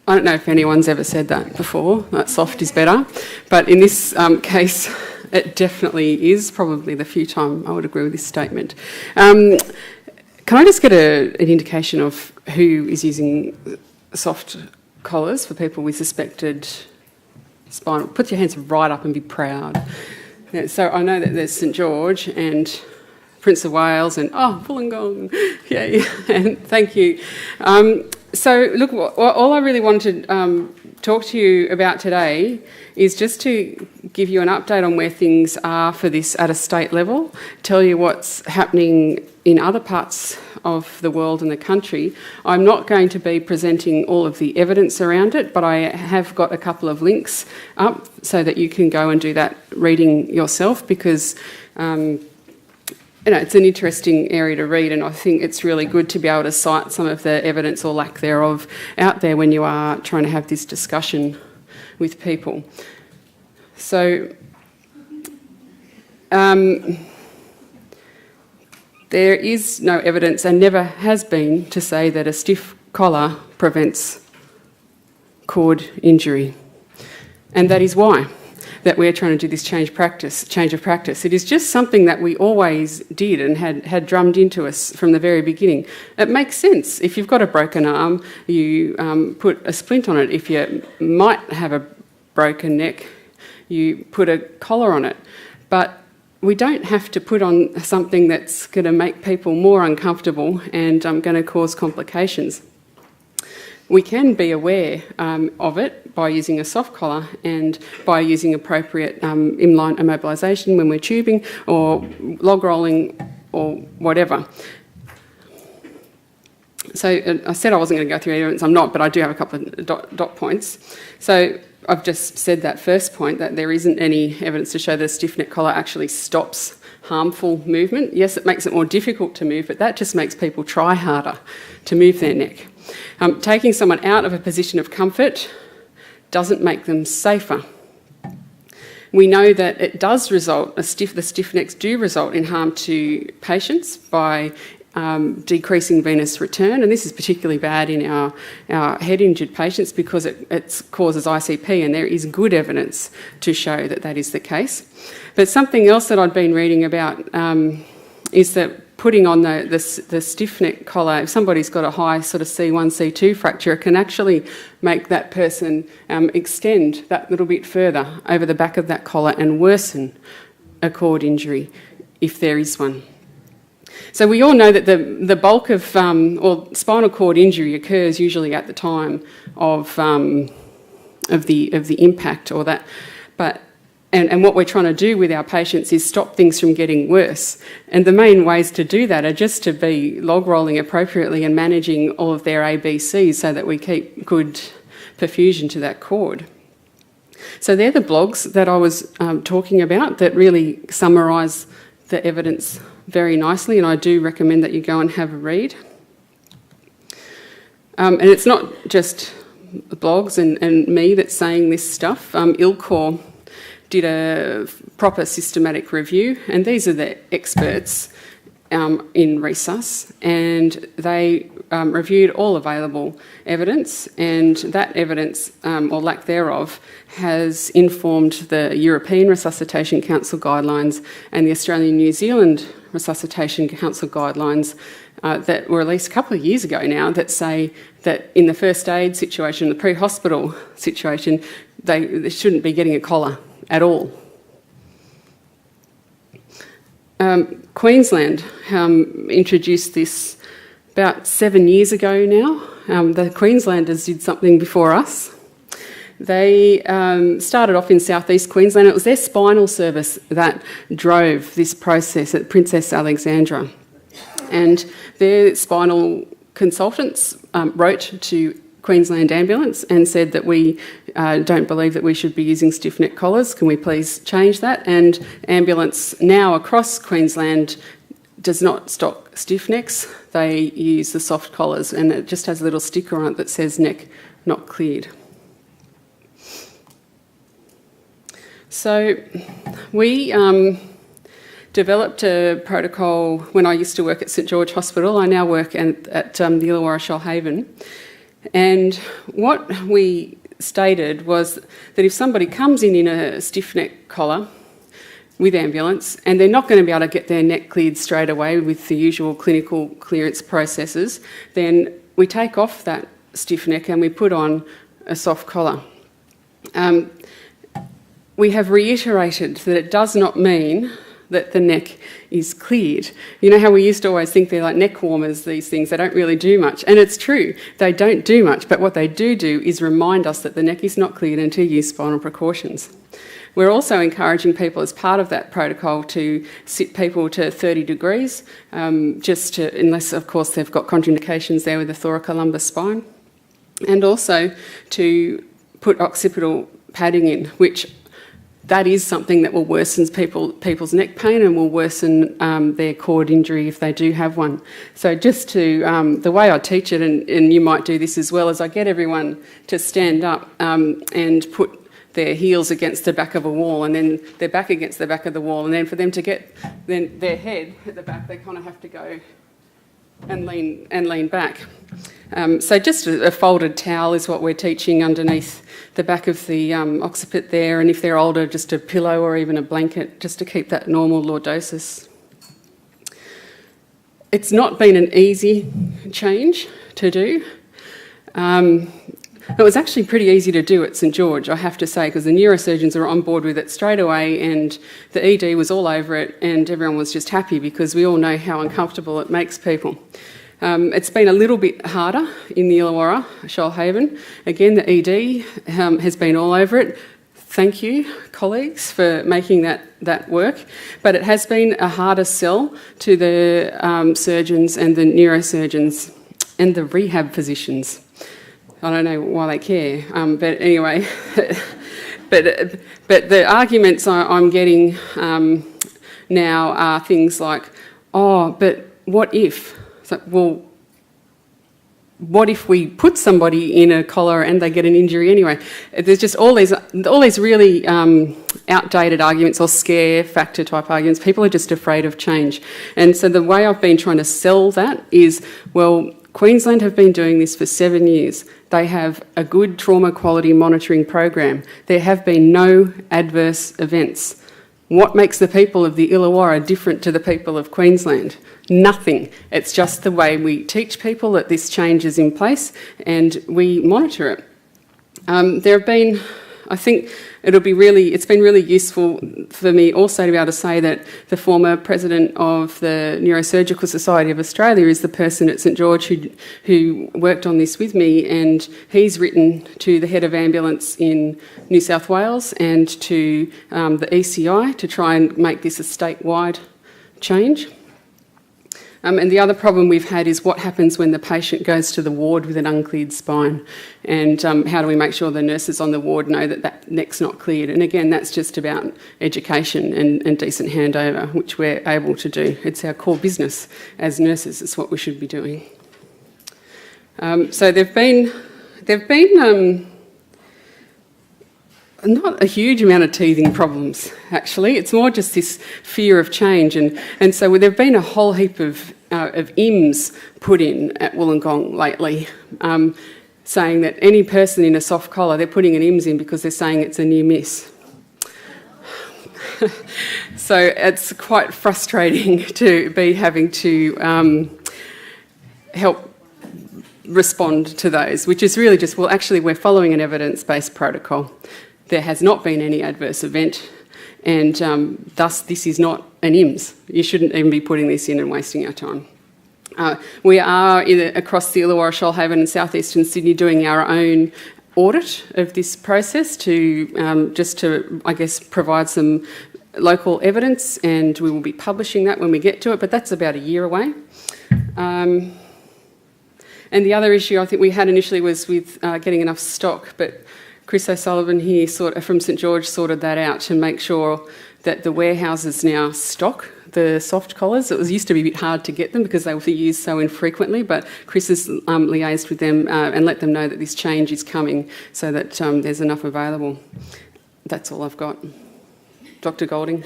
I don't know if anyone's ever said that before, that soft is better, but in this case, it definitely is probably the few time I would agree with this statement. Can I just get an indication of who is using soft collars for people with suspected spinal? Put your hands right up and be proud. Yeah, so I know that there's St George and Prince of Wales and, Wollongong, yay, and thank you. So look, all I really wanted to talk to you about today is just to give you an update on where things are for this at a state level, tell you what's happening in other parts of the world and the country. I'm not going to be presenting all of the evidence around it, but I have got a couple of links up so that you can go and do that reading yourself, because it's an interesting area to read, and I think it's really good to be able to cite some of the evidence or lack thereof out there when you are trying to have this discussion with people. So there is no evidence, and never has been, to say that a stiff collar prevents cord injury. And that is why that we're trying to do this change of practice. It is just something that we always did and had drummed into us from the very beginning. It makes sense. If you've got a broken arm, you put a splint on it. If you might have a broken neck, you put a collar on it. But we don't have to put on something that's going to make people more uncomfortable and going to cause complications. We can be aware of it by using a soft collar and by using appropriate inline immobilisation when we're tubing or log rolling or whatever. So I said I wasn't going to go through evidence, I'm not, but I do have a couple of dot points. So I've just said that first point, that there isn't any evidence to show that a stiff neck collar actually stops harmful movement. Yes, it makes it more difficult to move, but that just makes people try harder to move their neck. Taking someone out of a position of comfort doesn't make them safer. We know that it does result, the stiff necks do result in harm to patients by decreasing venous return, and this is particularly bad in our head injured patients because it causes ICP, and there is good evidence to show that that is the case. But something else that I'd been reading about is that putting on the stiff neck collar, if somebody's got a high sort of C1, C2 fracture, it can actually make that person extend that little bit further over the back of that collar and worsen a cord injury if there is one. So we all know that the bulk of spinal cord injury occurs usually at the time of the impact or that, but and what we're trying to do with our patients is stop things from getting worse. And the main ways to do that are just to be log rolling appropriately and managing all of their ABCs so that we keep good perfusion to that cord. So they're the blogs that I was talking about that really summarise the evidence very nicely, and I do recommend that you go and have a read. And it's not just blogs and me that's saying this stuff. ILCOR did a proper systematic review, and these are the experts in resus, and they reviewed all available evidence, and that evidence, or lack thereof, has informed the European Resuscitation Council guidelines and the Australian New Zealand Resuscitation Council guidelines that were released a couple of years ago now, that say that in the first aid situation, the pre-hospital situation, they shouldn't be getting a collar at all. Queensland introduced this about 7 years ago now. The Queenslanders did something before us. They started off in southeast Queensland. It was their spinal service that drove this process at Princess Alexandra. And their spinal consultants wrote to Queensland Ambulance and said that we don't believe that we should be using stiff neck collars. Can we please change that? And Ambulance now across Queensland does not stock stiff necks. They use the soft collars, and it just has a little sticker on it that says neck not cleared. So we developed a protocol when I used to work at St George Hospital. I now work at the Illawarra Shoalhaven. And what we stated was that if somebody comes in a stiff neck collar with ambulance and they're not going to be able to get their neck cleared straight away with the usual clinical clearance processes, then we take off that stiff neck and we put on a soft collar. We have reiterated that it does not mean that the neck is cleared. You know how we used to always think they're like neck warmers, these things, they don't really do much. And it's true, they don't do much, but what they do is remind us that the neck is not cleared until you use spinal precautions. We're also encouraging people as part of that protocol to sit people to 30 degrees, unless of course they've got contraindications there with the thoracolumbar spine, and also to put occipital padding in, which that is something that will worsen people's neck pain and will worsen their cord injury if they do have one. So just to, the way I teach it, and you might do this as well, is I get everyone to stand up and put their heels against the back of a wall and then their back against the back of the wall, and then for them to get then their head at the back, they kind of have to go and lean back. So just a folded towel is what we're teaching underneath the back of the occiput there, and if they're older, just a pillow or even a blanket, just to keep that normal lordosis. It's not been an easy change to do. It was actually pretty easy to do at St George, I have to say, because the neurosurgeons were on board with it straight away and the ED was all over it and everyone was just happy because we all know how uncomfortable it makes people. It's been a little bit harder in the Illawarra, Shoalhaven. Again, the ED has been all over it. Thank you, colleagues, for making that work. But it has been a harder sell to the surgeons and the neurosurgeons and the rehab physicians. I don't know why they care, but anyway. but the arguments I'm getting now are things like, oh, but what if? It's like, well, what if we put somebody in a collar and they get an injury anyway? There's just all these really outdated arguments or scare factor type arguments. People are just afraid of change. And so the way I've been trying to sell that is, well, Queensland have been doing this for 7 years. They have a good trauma quality monitoring program. There have been no adverse events. What makes the people of the Illawarra different to the people of Queensland? Nothing. It's just the way we teach people that this change is in place and we monitor it. There have been, I think it's been really useful for me also to be able to say that the former president of the Neurosurgical Society of Australia is the person at St George who worked on this with me, and he's written to the head of ambulance in New South Wales and to the ECI to try and make this a statewide change. And the other problem we've had is what happens when the patient goes to the ward with an uncleared spine, and how do we make sure the nurses on the ward know that neck's not cleared. And again, that's just about education and decent handover, which we're able to do. It's our core business as nurses. It's what we should be doing. So there've been not a huge amount of teething problems, actually. It's more just this fear of change. And so there have been a whole heap of IMS put in at Wollongong lately, saying that any person in a soft collar, they're putting an IMS in because they're saying it's a near miss. So it's quite frustrating to be having to help respond to those, which is really just, well, actually, we're following an evidence-based protocol. There has not been any adverse event, and thus this is not an IMS. You shouldn't even be putting this in and wasting our time. We are across the Illawarra, Shoalhaven and South Eastern Sydney doing our own audit of this process to I guess, provide some local evidence, and we will be publishing that when we get to it, but that's about a year away. And the other issue I think we had initially was with getting enough stock, but Chris O'Sullivan here from St George sorted that out to make sure that the warehouses now stock the soft collars. It used to be a bit hard to get them because they were used so infrequently, but Chris has liaised with them and let them know that this change is coming so that there's enough available. That's all I've got. Dr. Golding.